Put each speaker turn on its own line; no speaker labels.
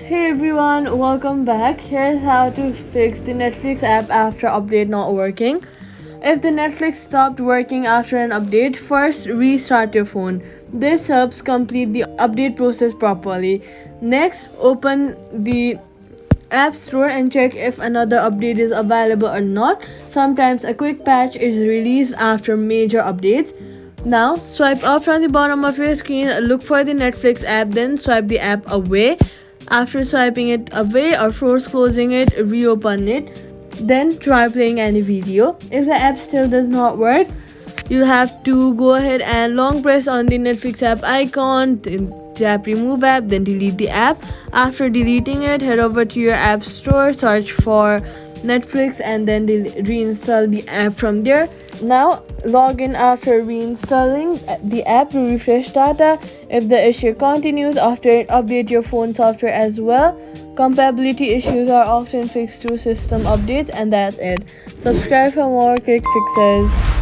Hey everyone, welcome back. Here's how to fix the Netflix app after update not working. If the Netflix stopped working after an update, first restart your phone. This helps complete the update process properly. Next, open the App Store and check if another update is available or not. Sometimes a quick patch is released after major updates. Now, swipe up from the bottom of your screen, look for the Netflix app, then swipe the app away. After swiping it away or force closing it, reopen it. Then try playing any video. If the app still does not work, you have to go ahead and long press on the Netflix app icon, then tap remove app, then delete the app. After deleting it, head over to your app store, search for Netflix, and then reinstall the app from there. Now log in after reinstalling the app to refresh data. If the issue continues after it, update your phone software as well. Compatibility issues are often fixed through system updates, and that's it. Subscribe for more quick fixes.